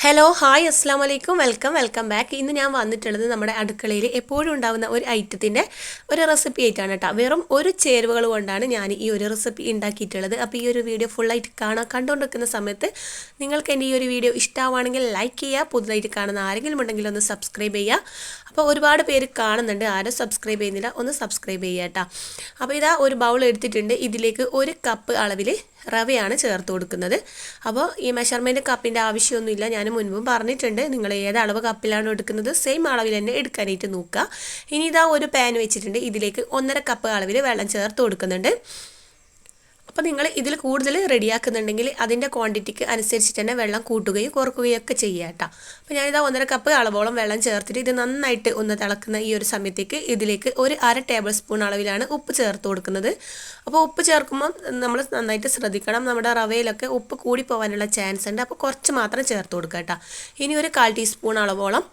Hello hi അസ്സാം വലൈക്കും welcome back. ഇന്ന് ഞാൻ വന്നിട്ടുള്ളത് നമ്മുടെ അടുക്കളയിൽ എപ്പോഴും ഉണ്ടാകുന്ന ഒരു ഐറ്റത്തിൻ്റെ ഒരു റെസിപ്പി ആയിട്ടാണ് കേട്ടോ. വെറും ഒരു ചേരുവകൾ കൊണ്ടാണ് ഞാൻ ഈ ഒരു റെസിപ്പി ഉണ്ടാക്കിയിട്ടുള്ളത്. അപ്പോൾ ഈ ഒരു വീഡിയോ ഫുള്ളായിട്ട് കണ്ടുകൊണ്ടിരിക്കുന്ന സമയത്ത് നിങ്ങൾക്ക് എൻ്റെ ഈ ഒരു വീഡിയോ ഇഷ്ടമാണെങ്കിൽ ലൈക്ക് ചെയ്യുക, പുതുതായിട്ട് കാണുന്ന ആരെങ്കിലും ഉണ്ടെങ്കിൽ ഒന്ന് സബ്സ്ക്രൈബ് ചെയ്യുക. അപ്പോൾ ഒരുപാട് പേര് കാണുന്നുണ്ട്, ആരും സബ്സ്ക്രൈബ് ചെയ്യുന്നില്ല, ഒന്ന് സബ്സ്ക്രൈബ് ചെയ്യുക കേട്ടോ. അപ്പോൾ ഇതാ ഒരു ബൗൾ എടുത്തിട്ടുണ്ട്. ഇതിലേക്ക് 1 കപ്പ് അളവിൽ റവയാണ് ചേർത്ത് കൊടുക്കുന്നത്. അപ്പോൾ ഈ മെഷർമെൻറ്റ് കപ്പിൻ്റെ ആവശ്യമൊന്നുമില്ല, ഞാൻ മുൻപും പറഞ്ഞിട്ടുണ്ട്. നിങ്ങൾ ഏത് അളവ് കപ്പിലാണ് എടുക്കുന്നത് സെയിം അളവിൽ തന്നെ എടുക്കാനായിട്ട് നോക്കുക. ഇനി ഇതാ ഒരു പാൻ വെച്ചിട്ടുണ്ട്. ഇതിലേക്ക് 1.5 കപ്പ് അളവിൽ വെള്ളം ചേർത്ത് കൊടുക്കുന്നുണ്ട്. അപ്പോൾ നിങ്ങൾ ഇതിൽ കൂടുതൽ റെഡിയാക്കുന്നുണ്ടെങ്കിൽ അതിൻ്റെ ക്വാണ്ടിറ്റിക്ക് അനുസരിച്ചിട്ട് തന്നെ വെള്ളം കൂട്ടുകയും കുറക്കുകയും ഒക്കെ ചെയ്യുക കേട്ടോ. അപ്പോൾ ഞാനിതാ 1.5 കപ്പ് അളവോളം വെള്ളം ചേർത്തിട്ട് ഇത് നന്നായിട്ട് ഒന്ന് തിളക്കുന്ന ഈ ഒരു സമയത്തേക്ക് ഇതിലേക്ക് ഒരു 1/2 ടേബിൾ സ്പൂൺ അളവിലാണ് ഉപ്പ് ചേർത്ത് കൊടുക്കുന്നത്. അപ്പോൾ ഉപ്പ് ചേർക്കുമ്പോൾ നമ്മൾ നന്നായിട്ട് ശ്രദ്ധിക്കണം, നമ്മുടെ റവയിലൊക്കെ ഉപ്പ് കൂടി പോകാനുള്ള ചാൻസ് ഉണ്ട്. അപ്പോൾ കുറച്ച് മാത്രം ചേർത്ത് കൊടുക്കുക കേട്ടോ. ഇനി ഒരു 1/4 ടീസ്പൂൺ അളവോളം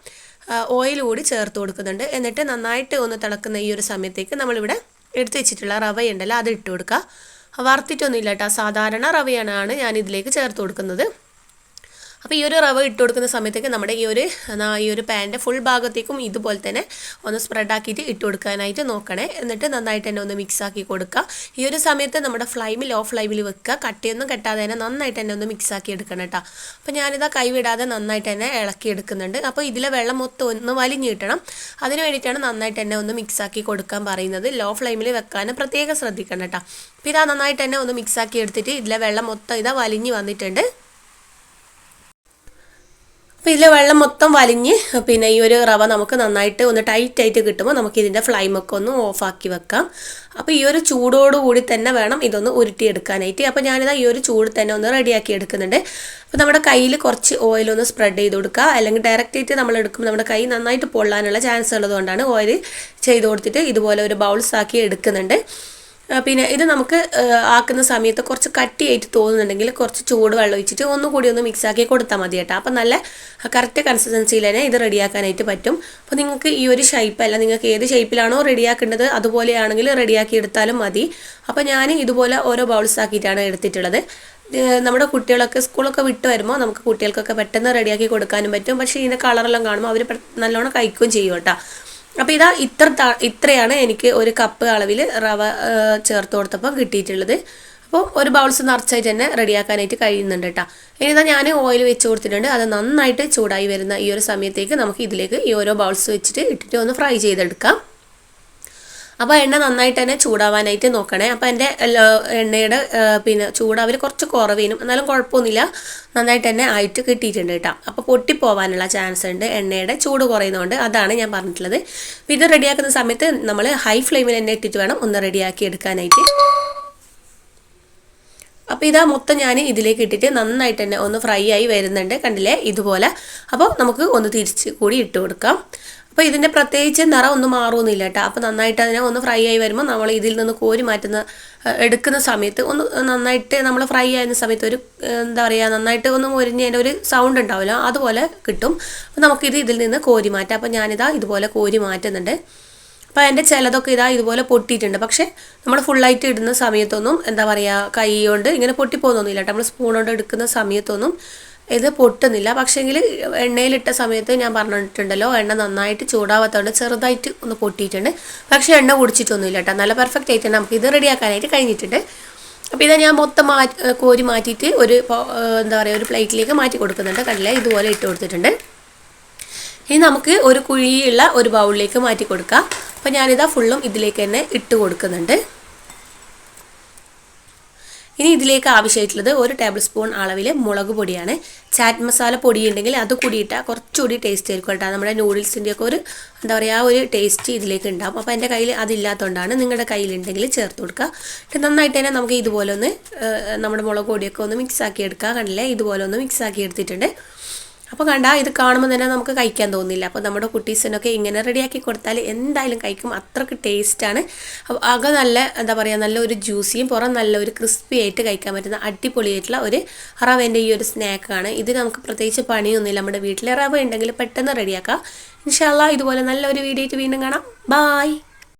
ഓയിൽ കൂടി ചേർത്ത് കൊടുക്കുന്നുണ്ട്. എന്നിട്ട് നന്നായിട്ട് ഒന്ന് തിളക്കുന്ന ഈ ഒരു സമയത്തേക്ക് നമ്മളിവിടെ എടുത്ത് വെച്ചിട്ടുള്ള റവയുണ്ടല്ലോ അത് ഇട്ട് കൊടുക്കുക. വറുത്തിട്ടൊന്നുമില്ല കേട്ടോ, സാധാരണ റവയാണ് ഞാൻ ഇതിലേക്ക് ചേർത്ത് കൊടുക്കുന്നത്. അപ്പോൾ ഈ ഒരു റവ ഇട്ട് കൊടുക്കുന്ന സമയത്തേക്ക് നമ്മുടെ ഈ ഒരു പാൻ്റെ ഫുൾ ഭാഗത്തേക്കും ഇതുപോലെ തന്നെ ഒന്ന് സ്പ്രെഡാക്കിയിട്ട് ഇട്ട് കൊടുക്കാനായിട്ട് നോക്കണേ. എന്നിട്ട് നന്നായിട്ട് തന്നെ ഒന്ന് മിക്സ് ആക്കി കൊടുക്കുക. ഈ ഒരു സമയത്ത് നമ്മുടെ ലോ ഫ്ലെയിമിൽ വെക്കുക, കട്ടിയൊന്നും കെട്ടാതെ തന്നെ നന്നായിട്ട് തന്നെ ഒന്ന് മിക്സ് ആക്കി എടുക്കണം കേട്ടോ. അപ്പോൾ ഞാനിതാ കൈവിടാതെ നന്നായിട്ട് തന്നെ ഇളക്കി എടുക്കുന്നുണ്ട്. അപ്പോൾ ഇതിലെ വെള്ളം മൊത്തം ഒന്ന് വലിഞ്ഞ് കിട്ടണം, അതിന് വേണ്ടിയിട്ടാണ് നന്നായിട്ട് തന്നെ ഒന്ന് മിക്സ് ആക്കി കൊടുക്കാൻ പറയുന്നത്. ലോ ഫ്ലെയിമിൽ വെക്കാൻ പ്രത്യേകം ശ്രദ്ധിക്കണം കേട്ടോ. അപ്പോൾ ഇതാ നന്നായിട്ട് തന്നെ ഒന്ന് മിക്സ് ആക്കി എടുത്തിട്ട് ഇതിലെ വെള്ളം മൊത്തം ഇതാ വലിഞ്ഞ് വന്നിട്ടുണ്ട്. അപ്പോൾ ഇതിലെ വെള്ളം മൊത്തം വലിഞ്ഞ് പിന്നെ ഈ ഒരു റവ നമുക്ക് നന്നായിട്ട് ഒന്ന് ടൈറ്റായിട്ട് കിട്ടുമ്പോൾ നമുക്കിതിൻ്റെ ഫ്ലെയിമൊക്കെ ഒന്ന് ഓഫാക്കി വെക്കാം. അപ്പോൾ ഈ ഒരു ചൂടോടുകൂടി തന്നെ വേണം ഇതൊന്ന് ഉരുട്ടിയെടുക്കാനായിട്ട്. അപ്പോൾ ഞാനിതാ ഈ ഒരു ചൂട് തന്നെ ഒന്ന് റെഡിയാക്കി എടുക്കുന്നുണ്ട്. അപ്പോൾ നമ്മുടെ കയ്യിൽ കുറച്ച് ഓയിലൊന്ന് സ്പ്രെഡ് ചെയ്ത് കൊടുക്കുക, അല്ലെങ്കിൽ ഡയറക്റ്റായിട്ട് നമ്മൾ എടുക്കുമ്പോൾ നമ്മുടെ കൈ നന്നായിട്ട് പൊള്ളാനുള്ള ചാൻസ് ഉള്ളതുകൊണ്ടാണ് ഓയിൽ ചെയ്ത് കൊടുത്തിട്ട് ഇതുപോലെ ഒരു ബൗൾസ് ആക്കി എടുക്കുന്നുണ്ട്. പിന്നെ ഇത് നമുക്ക് ആക്കുന്ന സമയത്ത് കുറച്ച് കട്ടിയായിട്ട് തോന്നുന്നുണ്ടെങ്കിൽ കുറച്ച് ചൂട് വെള്ളം ഒഴിച്ചിട്ട് ഒന്നുകൂടി ഒന്ന് മിക്സാക്കി കൊടുത്താൽ മതി കേട്ടോ. അപ്പം നല്ല കറക്റ്റ് കൺസിസ്റ്റൻസിയിൽ തന്നെ ഇത് റെഡിയാക്കാനായിട്ട് പറ്റും. അപ്പോൾ നിങ്ങൾക്ക് ഈ ഒരു ഷേപ്പല്ല, നിങ്ങൾക്ക് ഏത് ഷേപ്പിലാണോ റെഡിയാക്കേണ്ടത് അതുപോലെയാണെങ്കിൽ റെഡിയാക്കി എടുത്താലും മതി. അപ്പോൾ ഞാൻ ഇതുപോലെ ഓരോ ബൗൾസ് ആക്കിയിട്ടാണ് എടുത്തിട്ടുള്ളത്. നമ്മുടെ കുട്ടികളൊക്കെ സ്കൂളൊക്കെ വിട്ട് വരുമ്പോൾ നമുക്ക് കുട്ടികൾക്കൊക്കെ പെട്ടെന്ന് റെഡിയാക്കി കൊടുക്കാനും പറ്റും. പക്ഷേ ഇതിൻ്റെ കളറെല്ലാം കാണുമ്പോൾ അവർ നല്ലോണം കഴിക്കുകയും ചെയ്യും കേട്ടോ. അപ്പോൾ ഇതാ ഇത്രയാണ് എനിക്ക് 1 കപ്പ് അളവിൽ റവ ചേർത്ത് കൊടുത്തപ്പോൾ കിട്ടിയിട്ടുള്ളത്. അപ്പോൾ ഒരു ബൗൾസ് നിറച്ചായിട്ട് തന്നെ റെഡിയാക്കാനായിട്ട് കഴിയുന്നുണ്ട് കേട്ടോ. ഇനി ഇതാ ഞാൻ ഓയിൽ വെച്ച് കൊടുത്തിട്ടുണ്ട്. അത് നന്നായിട്ട് ചൂടായി വരുന്ന ഈ ഒരു സമയത്തേക്ക് നമുക്ക് ഇതിലേക്ക് ഈ ഓരോ ബൗൾസ് വെച്ചിട്ട് ഇട്ടിട്ട് ഒന്ന് ഫ്രൈ ചെയ്തെടുക്കാം. അപ്പോൾ എണ്ണ നന്നായിട്ട് തന്നെ ചൂടാവാനായിട്ട് നോക്കണേ. അപ്പോൾ എൻ്റെ എണ്ണയുടെ പിന്നെ ചൂടാവൽ കുറച്ച് കുറവേനും, എന്നാലും കുഴപ്പമൊന്നുമില്ല, നന്നായിട്ട് തന്നെ ആയിട്ട് കിട്ടിയിട്ടുണ്ട് കേട്ടോ. അപ്പോൾ പൊട്ടിപ്പോവാനുള്ള ചാൻസ് ഉണ്ട് എണ്ണയുടെ ചൂട് കുറയുന്നതുകൊണ്ട്, അതാണ് ഞാൻ പറഞ്ഞിട്ടുള്ളത്. അപ്പോൾ ഇത് റെഡിയാക്കുന്ന സമയത്ത് നമ്മൾ ഹൈ ഫ്ലെയിമിൽ തന്നെ ഇട്ടിട്ട് വേണം ഒന്ന് റെഡിയാക്കി എടുക്കാനായിട്ട്. അപ്പോൾ ഇതാ മൊത്തം ഞാൻ ഇതിലേക്ക് ഇട്ടിട്ട് നന്നായിട്ട് തന്നെ ഒന്ന് ഫ്രൈ ആയി വരുന്നുണ്ട്, കണ്ടില്ലേ ഇതുപോലെ. അപ്പോൾ നമുക്ക് ഒന്ന് തിരിച്ച് കൂടി ഇട്ട് കൊടുക്കാം. അപ്പോൾ ഇതിൻ്റെ പ്രത്യേകിച്ച് നിറം ഒന്നും മാറുമൊന്നുമില്ല കേട്ടോ. അപ്പോൾ നന്നായിട്ട് അതിനെ ഒന്ന് ഫ്രൈ ആയി വരുമ്പോൾ നമ്മൾ ഇതിൽ നിന്ന് കോരി എടുക്കുന്ന സമയത്ത് ഒന്ന് നന്നായിട്ട് നമ്മൾ ഫ്രൈ ആയിരുന്ന സമയത്ത് ഒരു എന്താ പറയുക, നന്നായിട്ട് ഒന്ന് മുരിഞ്ഞതിൻ്റെ ഒരു സൗണ്ട് ഉണ്ടാവില്ല, അതുപോലെ കിട്ടും. അപ്പോൾ നമുക്കിത് ഇതിൽ നിന്ന് കോരി മാറ്റാം. അപ്പോൾ ഞാനിതാ ഇതുപോലെ കോരി മാറ്റുന്നുണ്ട്. അപ്പോൾ അതിൻ്റെ ചിലതൊക്കെ ഇതുപോലെ പൊട്ടിയിട്ടുണ്ട്. പക്ഷേ നമ്മൾ ഫുള്ളായിട്ട് ഇടുന്ന സമയത്തൊന്നും എന്താ പറയുക, കൈ കൊണ്ട് ഇങ്ങനെ പൊട്ടിപ്പോകുന്നൊന്നുമില്ല കേട്ടോ. നമ്മൾ സ്പൂൺ കൊണ്ട് എടുക്കുന്ന സമയത്തൊന്നും ഇത് പൊട്ടുന്നില്ല. പക്ഷേങ്കിൽ എണ്ണയിലിട്ട സമയത്ത് ഞാൻ പറഞ്ഞിട്ടുണ്ടല്ലോ, എണ്ണ നന്നായിട്ട് ചൂടാവാത്തതുകൊണ്ട് ചെറുതായിട്ട് ഒന്ന് പൊട്ടിയിട്ടുണ്ട്. പക്ഷേ എണ്ണ കുടിച്ചിട്ടൊന്നുമില്ല കേട്ടോ. നല്ല പെർഫെക്റ്റ് ആയിട്ട് നമുക്ക് ഇത് റെഡിയാക്കാനായിട്ട് കഴിഞ്ഞിട്ടുണ്ട്. അപ്പോൾ ഇതാ ഞാൻ മൊത്തം കോരി മാറ്റിയിട്ട് ഒരു എന്താ പറയുക ഒരു പ്ലേറ്റിലേക്ക് മാറ്റി കൊടുക്കുന്നുണ്ട്, കണ്ടില്ലേ ഇതുപോലെ ഇട്ട് കൊടുത്തിട്ടുണ്ട്. ഇനി നമുക്ക് ഒരു കുഴിയുള്ള ഒരു ബൗളിലേക്ക് മാറ്റി കൊടുക്കാം. അപ്പോൾ ഞാനിതാ ഫുള്ളും ഇതിലേക്ക് തന്നെ ഇട്ട് കൊടുക്കുന്നുണ്ട്. ഇനി ഇതിലേക്ക് ആവശ്യമായിട്ടുള്ളത് 1 ടേബിൾ സ്പൂൺ അളവിൽ മുളക് പൊടിയാണ്. ചാറ്റ് മസാല പൊടി ഉണ്ടെങ്കിൽ അത് കൂടി ഇട്ടാൽ കുറച്ചുകൂടി ടേസ്റ്റ് ആയിരിക്കും കേട്ടോ. നമ്മുടെ നൂഡിൽസിൻ്റെയൊക്കെ ഒരു എന്താ പറയുക ഒരു ടേസ്റ്റ് ഇതിലേക്ക് ഉണ്ടാകും. അപ്പോൾ എൻ്റെ കയ്യിൽ അതില്ലാത്തതുകൊണ്ടാണ്, നിങ്ങളുടെ കയ്യിലുണ്ടെങ്കിൽ ചേർത്ത് കൊടുക്കുക. എന്നിട്ട് നന്നായിട്ട് തന്നെ നമുക്ക് ഇതുപോലെ ഒന്ന് നമ്മുടെ മുളക് പൊടിയൊക്കെ ഒന്ന് മിക്സ് ആക്കി എടുക്കുക. കണ്ടില്ലേ ഇതുപോലെ ഒന്ന് മിക്സ് ആക്കി എടുത്തിട്ടുണ്ട്. അപ്പോൾ ഇത് കാണുമ്പോൾ തന്നെ നമുക്ക് കഴിക്കാൻ തോന്നില്ല. അപ്പോൾ നമ്മുടെ കുട്ടീസിനൊക്കെ ഇങ്ങനെ റെഡിയാക്കി കൊടുത്താൽ എന്തായാലും കഴിക്കും, അത്രയ്ക്ക് ടേസ്റ്റാണ്. അപ്പോൾ അക നല്ല എന്താ പറയുക നല്ല ഒരു ജ്യൂസിയും പുറം നല്ല ഒരു ക്രിസ്പി ആയിട്ട് കഴിക്കാൻ പറ്റുന്ന അടിപൊളിയായിട്ടുള്ള ഒരു റവേൻ്റെ ഈ ഒരു സ്നാക്കാണ് ഇത്. നമുക്ക് പ്രത്യേകിച്ച് പണിയൊന്നുമില്ല, നമ്മുടെ വീട്ടിലെ റവ ഉണ്ടെങ്കിൽ പെട്ടെന്ന് റെഡിയാക്കാം. ഇൻഷാ അല്ലാഹ് ഇതുപോലെ നല്ലൊരു വീഡിയോ ആയിട്ട് വീണ്ടും കാണാം. ബായ്.